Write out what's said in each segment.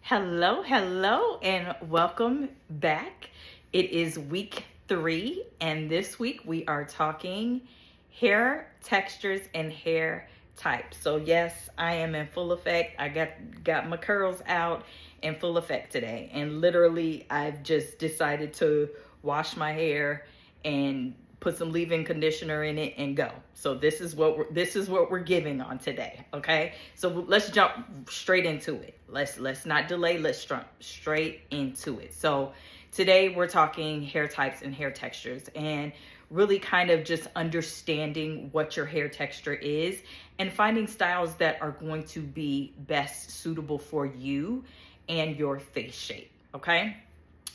Hello, and welcome back. It is week 3, and this week we are talking hair textures and hair types. So yes, I am in full effect. I got my curls out in full effect today, and literally I've just decided to wash my hair and put some leave-in conditioner in it and go. So this is what we're giving on today, okay? So let's jump straight into it. Let's not delay. Let's jump straight into it. So today we're talking hair types and hair textures, and really kind of just understanding what your hair texture is and finding styles that are going to be best suitable for you and your face shape, okay?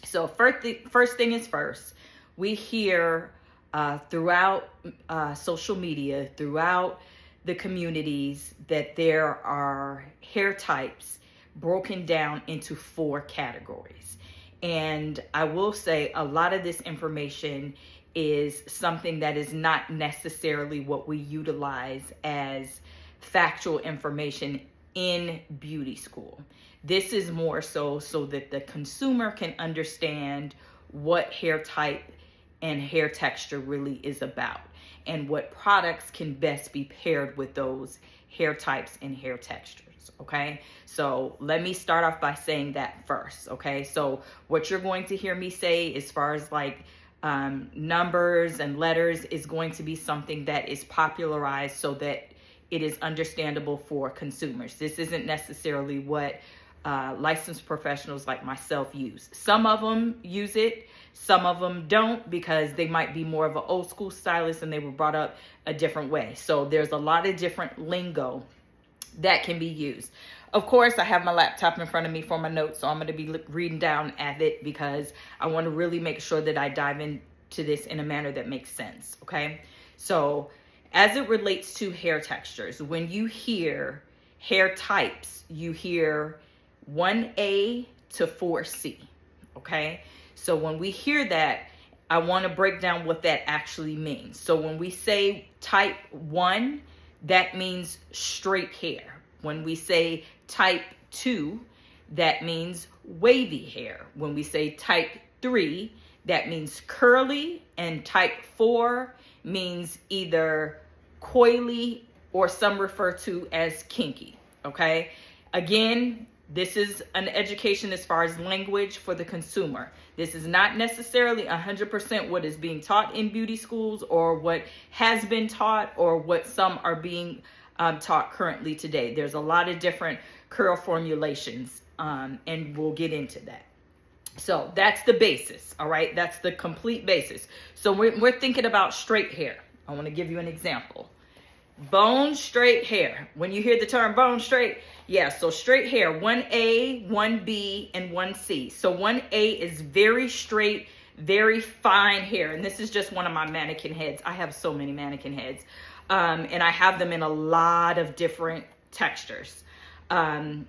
So first thing is first, we hear throughout social media, throughout the communities, that there are hair types broken down into 4 categories. And I will say a lot of this information is something that is not necessarily what we utilize as factual information in beauty school. This is more so that the consumer can understand what hair type and hair texture really is about, and what products can best be paired with those hair types and hair textures, okay? So let me start off by saying that first, okay? So what you're going to hear me say as far as like numbers and letters is going to be something that is popularized so that it is understandable for consumers. This isn't necessarily what licensed professionals like myself use. Some of them use it, some of them don't, because they might be more of an old school stylist and they were brought up a different way. So there's a lot of different lingo that can be used. Of course, I have my laptop in front of me for my notes, so I'm going to be reading down at it because I want to really make sure that I dive into this in a manner that makes sense, okay? So as it relates to hair textures, when you hear hair types, you hear 1A to 4C, okay? So when we hear that, I want to break down what that actually means. So when we say type 1, that means straight hair. When we say type 2, that means wavy hair. When we say type 3, that means curly, and type 4 means either coily or some refer to as kinky, okay? Again, this is an education as far as language for the consumer. This is not necessarily 100% what is being taught in beauty schools or what has been taught or what some are being taught currently today. There's a lot of different curl formulations, and we'll get into that. So that's the basis, all right? That's the complete basis. So we're thinking about straight hair. I want to give you an example. Bone straight hair. When you hear the term bone straight, yeah, so straight hair, 1A, 1B, and 1C. So 1A is very straight, very fine hair. And this is just one of my mannequin heads. I have so many mannequin heads. And I have them in a lot of different textures. But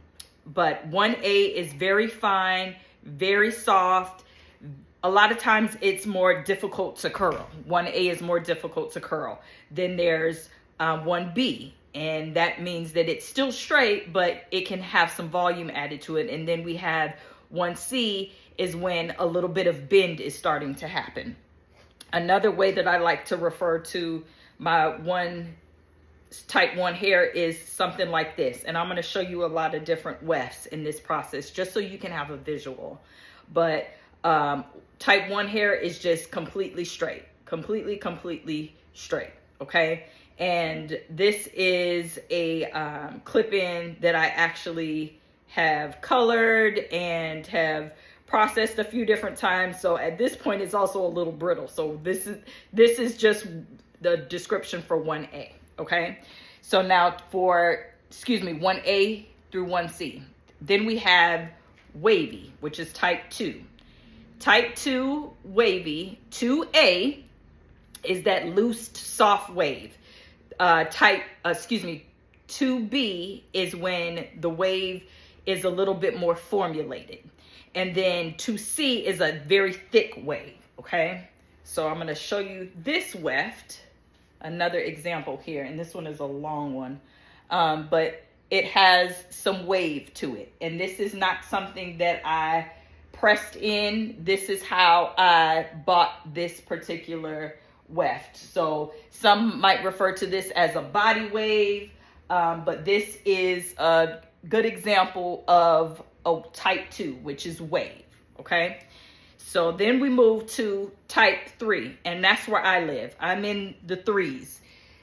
1A is very fine, very soft. A lot of times it's more difficult to curl. 1A is more difficult to curl. Then there's 1B, and that means that it's still straight, but it can have some volume added to it. And then we have 1C is when a little bit of bend is starting to happen. Another way that I like to refer to my type 1 hair is something like this. And I'm going to show you a lot of different wefts in this process just so you can have a visual. But type 1 hair is just completely straight, completely straight, okay? And this is a clip-in that I actually have colored and have processed a few different times. So at this point, it's also a little brittle. So this is just the description for 1A, okay? So now 1A through 1C. Then we have wavy, which is type 2. Type 2 wavy, 2A is that loose, soft wave. 2B is when the wave is a little bit more formulated. And then 2C is a very thick wave, okay? So I'm going to show you this weft, another example here, and this one is a long one. But it has some wave to it. And this is not something that I pressed in. This is how I bought this particular weft. So some might refer to this as a body wave, but this is a good example of a type 2, which is wave, okay? So then we move to type 3, and that's where I live. I'm in the 3s.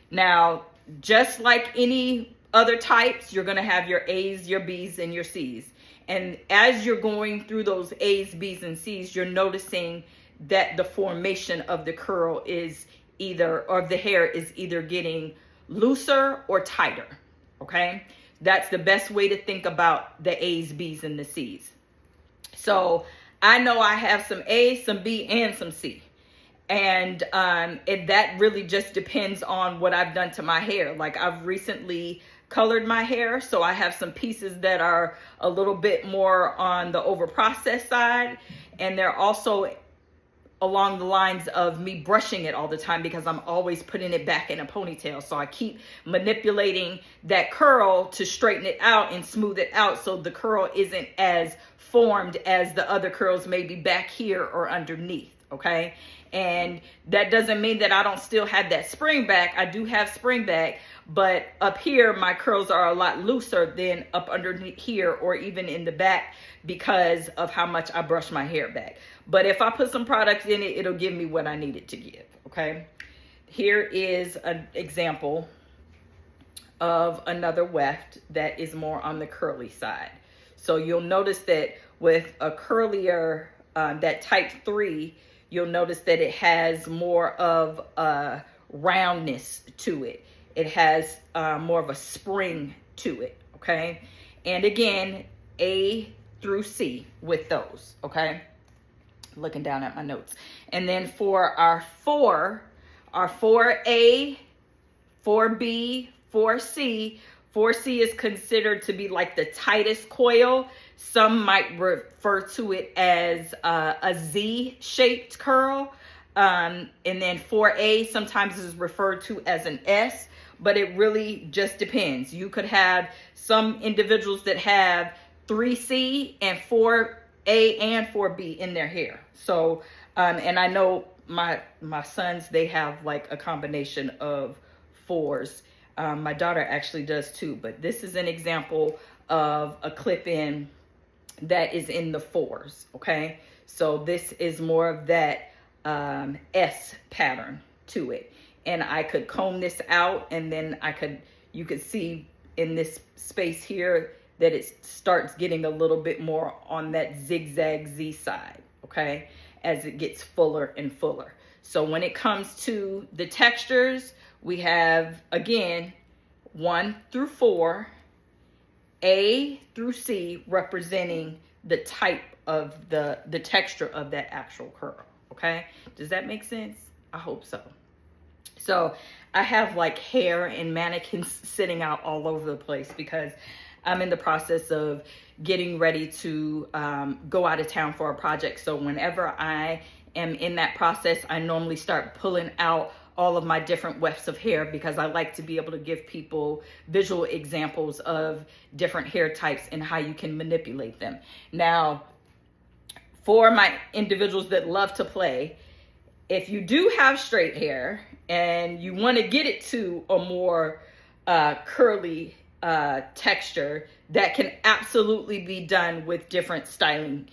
Now, just like any other types, you're going to have your A's, your B's, and your C's. And as you're going through those A's, B's, and C's, you're noticing that the formation of the curl is either, or the hair is either getting looser or tighter, okay? That's the best way to think about the A's, B's, and the C's. So I know I have some A, some B, and some C. And that really just depends on what I've done to my hair. Like, I've recently colored my hair, so I have some pieces that are a little bit more on the over-processed side, and they're also along the lines of me brushing it all the time because I'm always putting it back in a ponytail. So I keep manipulating that curl to straighten it out and smooth it out so the curl isn't as formed as the other curls maybe back here or underneath, okay? And that doesn't mean that I don't still have that spring back. I do have spring back, but up here my curls are a lot looser than up underneath here or even in the back because of how much I brush my hair back. But if I put some products in it, it'll give me what I need it to give, okay? Here is an example of another weft that is more on the curly side. So you'll notice that with a curlier, that type 3, you'll notice that it has more of a roundness to it. It has more of a spring to it, okay? And again, A through C with those, okay? Looking down at my notes. And then for our 4A, 4B, 4C, 4C is considered to be like the tightest coil. Some might refer to it as a Z-shaped curl. And then 4A sometimes is referred to as an S, but it really just depends. You could have some individuals that have 3C and 4A and 4B in their hair. So, and I know my sons, they have like a combination of 4s. My daughter actually does too, but this is an example of a clip-in that is in the 4s, okay? So this is more of that S pattern to it. And I could comb this out, and then you could see in this space here that it starts getting a little bit more on that zigzag Z side, okay? As it gets fuller and fuller. So when it comes to the textures, we have, again, 1 through 4, A through C representing the type of the texture of that actual curl, okay? Does that make sense? I hope so. So I have like hair and mannequins sitting out all over the place because I'm in the process of getting ready to go out of town for a project. So whenever I am in that process, I normally start pulling out all of my different wefts of hair because I like to be able to give people visual examples of different hair types and how you can manipulate them. Now, for my individuals that love to play, if you do have straight hair and you want to get it to a more curly texture, that can absolutely be done with different styling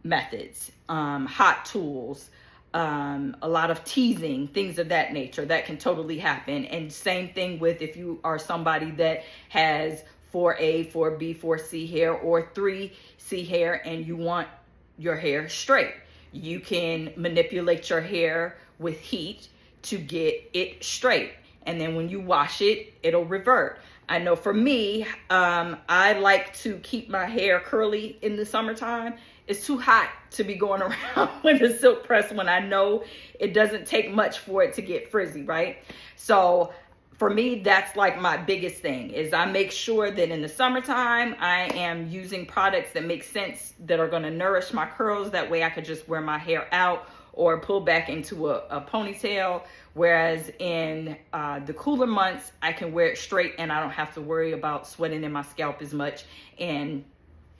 methods, hot tools, a lot of teasing, things of that nature. That can totally happen. And same thing with if you are somebody that has 4A, 4B, 4C hair or 3C hair and you want your hair straight. You can manipulate your hair with heat to get it straight. And then when you wash it, it'll revert. I know for me, I like to keep my hair curly in the summertime. It's too hot to be going around with a silk press when I know it doesn't take much for it to get frizzy, right? So for me, that's like my biggest thing is I make sure that in the summertime, I am using products that make sense, that are going to nourish my curls. That way I could just wear my hair out or pull back into a ponytail. Whereas in the cooler months, I can wear it straight and I don't have to worry about sweating in my scalp as much and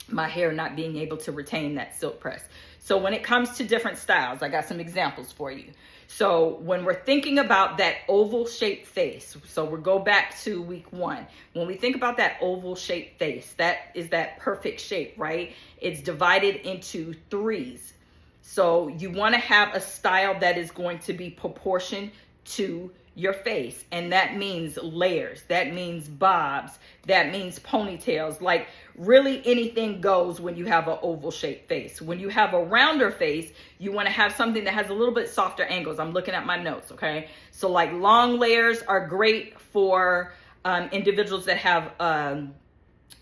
my hair not being able to retain that silk press. So when it comes to different styles, I got some examples for you. So when we're thinking about that oval shaped face, so we'll go back to week 1. When we think about that oval shaped face, that is that perfect shape, right? It's divided into 3s. So you want to have a style that is going to be proportioned to your face. And that means layers, that means bobs, that means ponytails. Like really anything goes when you have an oval shaped face. When you have a rounder face, you want to have something that has a little bit softer angles. I'm looking at my notes, okay? So like long layers are great for individuals that have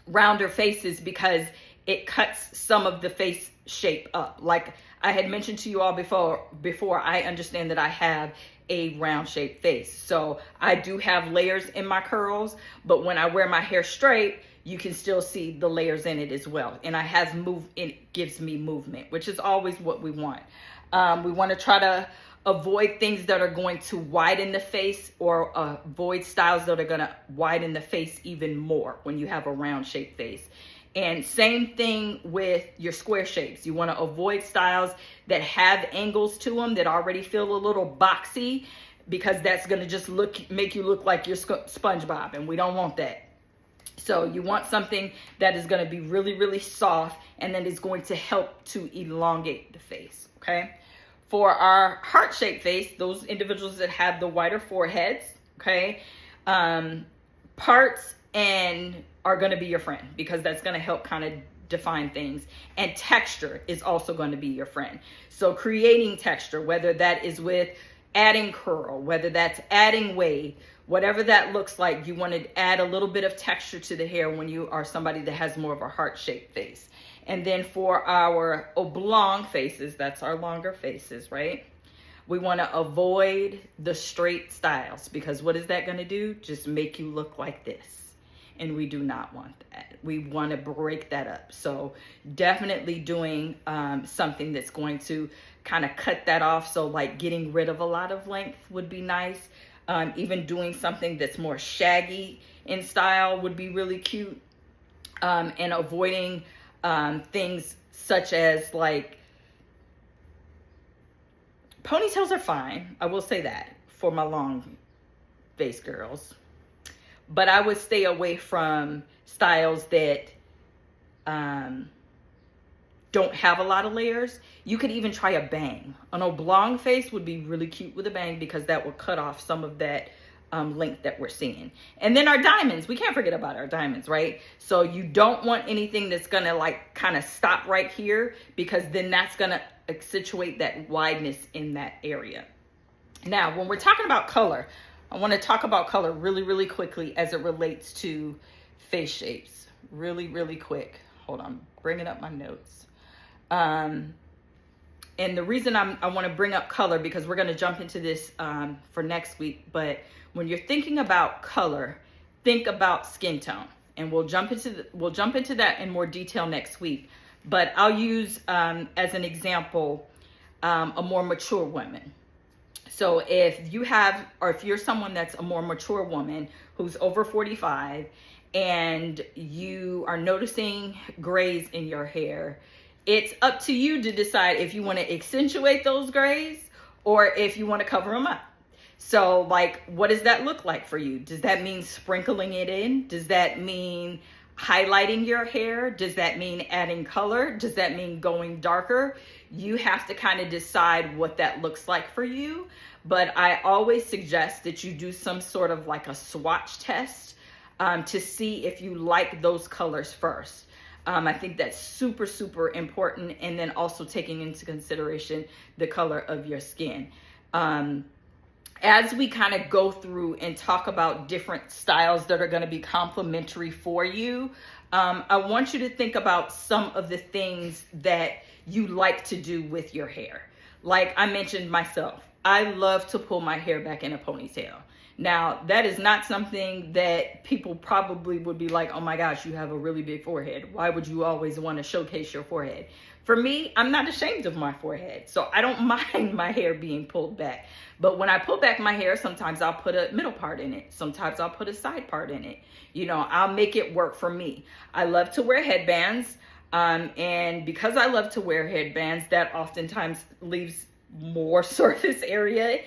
rounder faces because it cuts some of the face shape up. Like I had mentioned to you all before, I understand that I have a round shaped face. So I do have layers in my curls, but when I wear my hair straight, you can still see the layers in it as well. And I have it gives me movement, which is always what we want. We want to try to avoid things that are going to widen the face or avoid styles that are going to widen the face even more when you have a round shaped face. And same thing with your square shapes. You want to avoid styles that have angles to them that already feel a little boxy, because that's going to just make you look like you're SpongeBob, and we don't want that. So you want something that is going to be really, really soft and that is going to help to elongate the face, okay? For our heart-shaped face, those individuals that have the wider foreheads, okay, parts and are going to be your friend, because that's going to help kind of define things. And texture is also going to be your friend. So creating texture, whether that is with adding curl, whether that's adding wave, whatever that looks like, you want to add a little bit of texture to the hair when you are somebody that has more of a heart-shaped face. And then for our oblong faces, that's our longer faces, right? We want to avoid the straight styles, because what is that going to do? Just make you look like this. And we do not want that. We want to break that up. So definitely doing something that's going to kind of cut that off. So like getting rid of a lot of length would be nice. Even doing something that's more shaggy in style would be really cute. And avoiding things such as like ponytails are fine. I will say that for my long face girls. But I would stay away from styles that don't have a lot of layers. You could even try a bang. An oblong face would be really cute with a bang, because that will cut off some of that length that we're seeing. And then our diamonds. We can't forget about our diamonds, right? So you don't want anything that's going to like kind of stop right here, because then that's going to accentuate that wideness in that area. Now, when we're talking about color, I want to talk about color really, really quickly as it relates to face shapes. Really, really quick. Hold on, bringing up my notes. And the reason I want to bring up color, because we're going to jump into this for next week. But when you're thinking about color, think about skin tone, and we'll jump into that in more detail next week. But I'll use as an example a more mature woman. So if you're someone that's a more mature woman who's over 45 and you are noticing grays in your hair, it's up to you to decide if you want to accentuate those grays or if you want to cover them up. So like, what does that look like for you? Does that mean sprinkling it in? Does that mean highlighting your hair? Does that mean adding color? Does that mean going darker? You have to kind of decide what that looks like for you. But I always suggest that you do some sort of like a swatch test to see if you like those colors first. I think that's super, super important. And then also taking into consideration the color of your skin. As we kind of go through and talk about different styles that are going to be complementary for you, I want you to think about some of the things that you like to do with your hair. Like I mentioned myself, I love to pull my hair back in a ponytail. Now, that is not something that people probably would be like, oh my gosh, you have a really big forehead. Why would you always want to showcase your forehead? For me, I'm not ashamed of my forehead, so I don't mind my hair being pulled back. But when I pull back my hair, sometimes I'll put a middle part in it. Sometimes I'll put a side part in it. You know, I'll make it work for me. I love to wear headbands. And because I love to wear headbands, that oftentimes leaves more surface area.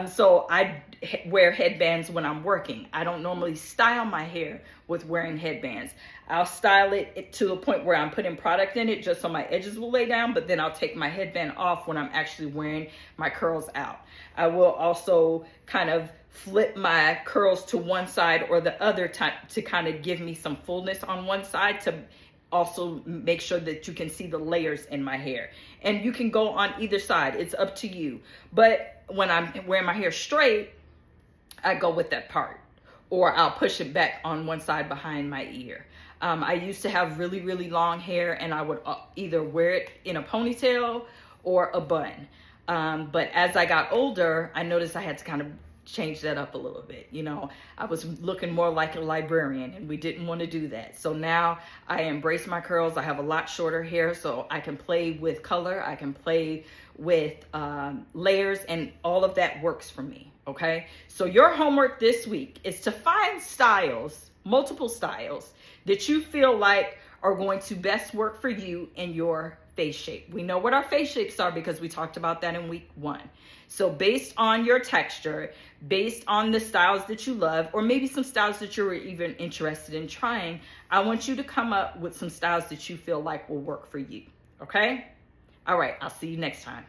So I wear headbands when I'm working. I don't normally style my hair with wearing headbands. I'll style it to a point where I'm putting product in it just so my edges will lay down, but then I'll take my headband off when I'm actually wearing my curls out. I will also kind of flip my curls to one side or the other to kind of give me some fullness on one side, to also make sure that you can see the layers in my hair. And you can go on either side. It's up to you. But when I'm wearing my hair straight, I go with that part. Or I'll push it back on one side behind my ear. I used to have really, really long hair, and I would either wear it in a ponytail or a bun. But as I got older, I noticed I had to kind of change that up a little bit. You know, I was looking more like a librarian, and we didn't want to do that. So now I embrace my curls. I have a lot shorter hair, so I can play with color. I can play with layers, and all of that works for me. Okay, so your homework this week is to find styles, multiple styles, that you feel like are going to best work for you and your face shape. We know what our face shapes are because we talked about that in week 1. So based on your texture, based on the styles that you love, or maybe some styles that you're even interested in trying, I want you to come up with some styles that you feel like will work for you. Okay? All right, I'll see you next time.